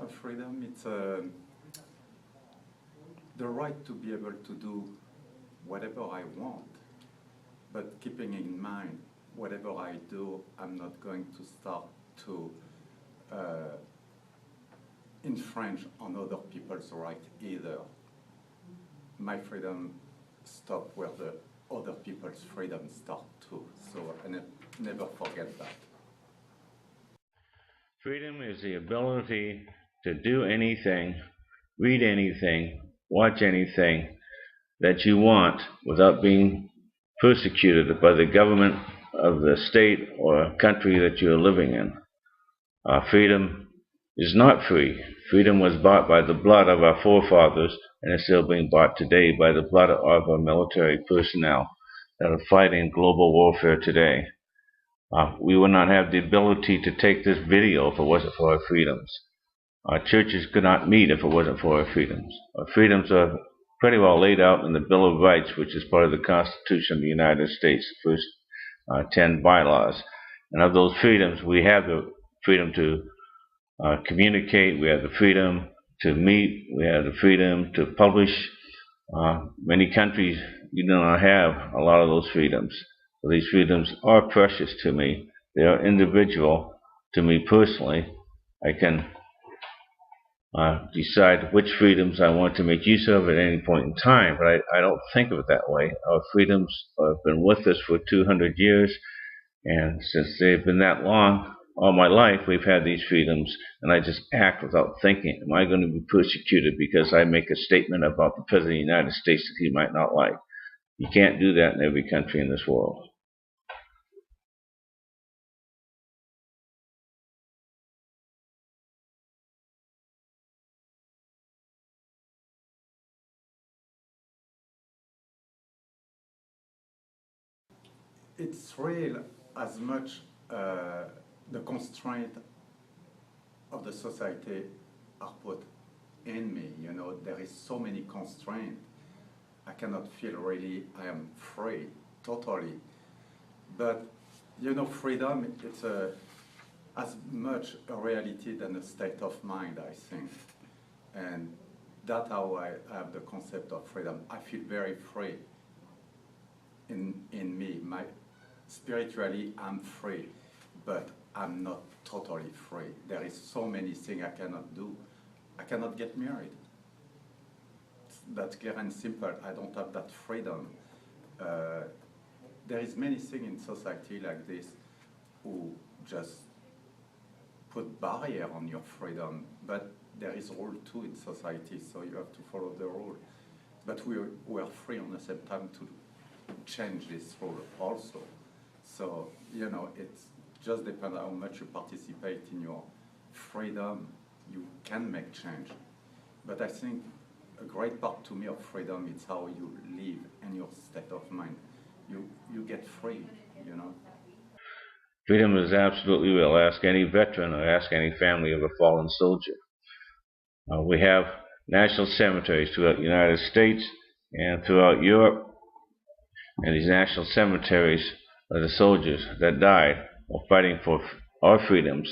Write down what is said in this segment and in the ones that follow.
of freedom, it's the right to be able to do whatever I want, but keeping in mind, whatever I do, I'm not going to start to infringe on other people's rights either. My freedom stop where the other people's freedom start too. So I never forget that. Freedom is the ability to do anything, read anything, watch anything that you want without being persecuted by the government of the state or country that you're living in. Freedom is not free. Freedom was bought by the blood of our forefathers and is still being bought today by the blood of our military personnel that are fighting global warfare today. We would not have the ability to take this video if it wasn't for our freedoms. Our churches could not meet if it wasn't for our freedoms. Our freedoms are pretty well laid out in the Bill of Rights, which is part of the Constitution of the United States, the first 10 bylaws. And of those freedoms, we have the freedom to communicate, we have the freedom to meet, we have the freedom to publish. Many countries do not have a lot of those freedoms. So these freedoms are precious to me. They are individual to me personally. I can decide which freedoms I want to make use of at any point in time, but I don't think of it that way. Our freedoms have been with us for 200 years, and since they've been that long, all my life we've had these freedoms, and I just act without thinking. Am I going to be persecuted because I make a statement about the President of the United States that he might not like? You can't do that in every country in this world. It's real as much the constraint of the society are put in me. You know, there is so many constraints. I cannot feel really I am free, totally. But, you know, freedom, it's as much a reality than a state of mind, I think. And that's how I have the concept of freedom. I feel very free in me. Spiritually, I'm free, but I'm not totally free. There is so many things I cannot do. I cannot get married. That's clear and simple. I don't have that freedom. There is many things in society like this who just put barrier on your freedom, but there is rule too in society, so you have to follow the rule. But we are free on the same time to change this rule also. So, you know, it just depends how much you participate in your freedom, you can make change. But I think a great part to me of freedom is how you live and your state of mind. You get free, you know. Freedom is absolutely real. Ask any veteran or ask any family of a fallen soldier. We have national cemeteries throughout the United States and throughout Europe. And these national cemeteries are the soldiers that died while fighting for our freedoms,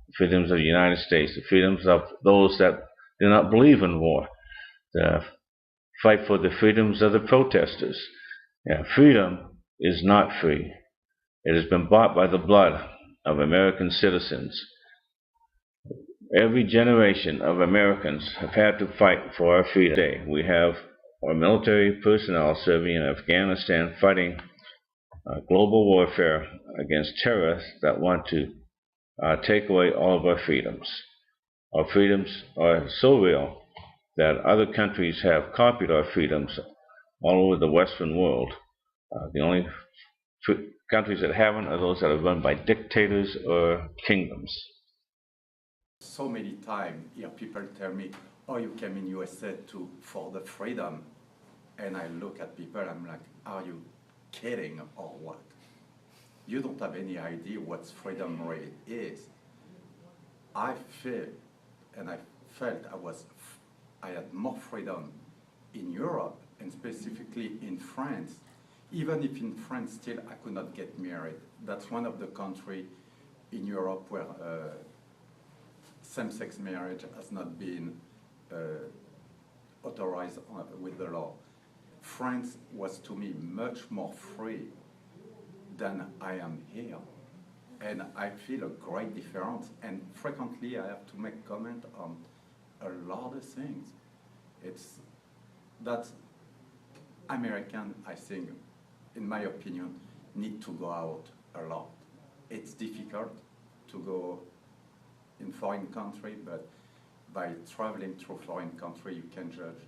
the freedoms of the United States, the freedoms of those that do not believe in war, the fight for the freedoms of the protesters. Yeah, freedom is not free. It has been bought by the blood of American citizens. Every generation of Americans have had to fight for our freedom. Today, we have our military personnel serving in Afghanistan fighting global warfare against terrorists that want to take away all of our freedoms. Our freedoms are so real that other countries have copied our freedoms all over the Western world. The only countries that haven't are those that are run by dictators or kingdoms. So many times here people tell me, oh, you came in USA for the freedom. And I look at people, I'm like, are you kidding or what? You don't have any idea what freedom really is. I feel, and I felt I had more freedom in Europe, and specifically in France, even if in France still I could not get married. That's one of the countries in Europe where same-sex marriage has not been authorized with the law. France was to me much more free than I am here. And I feel a great difference. And frequently I have to make comment on a lot of things. It's that American, I think, in my opinion, need to go out a lot. It's difficult to go in foreign country, but by traveling through foreign country, you can judge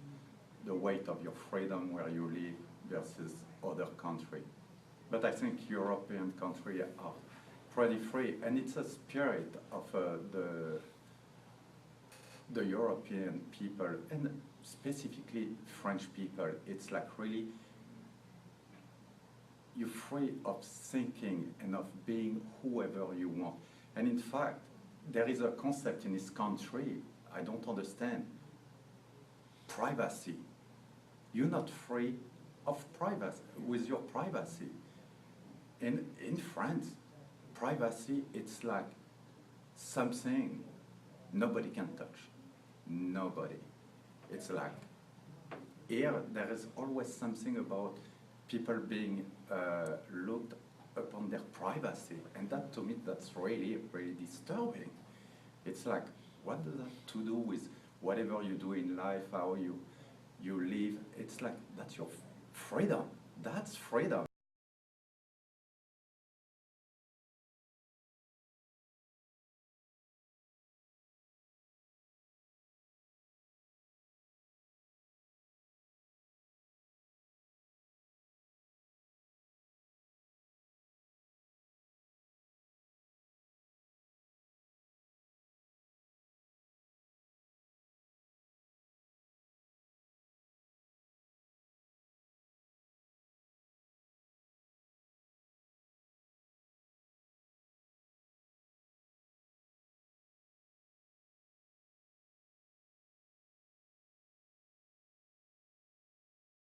the weight of your freedom where you live versus other country. But I think European countries are pretty free, and it's a spirit of the European people, and specifically French people. It's like really, you're free of thinking and of being whoever you want. And in fact, there is a concept in this country I don't understand. Privacy. You're not free of privacy, with your privacy. In France, privacy, it's like something nobody can touch. Nobody. It's like, here there is always something about people being looked upon their privacy. And that, to me, that's really, really disturbing. It's like, what does that have to do with whatever you do in life, how you live? It's like, that's your freedom. That's freedom.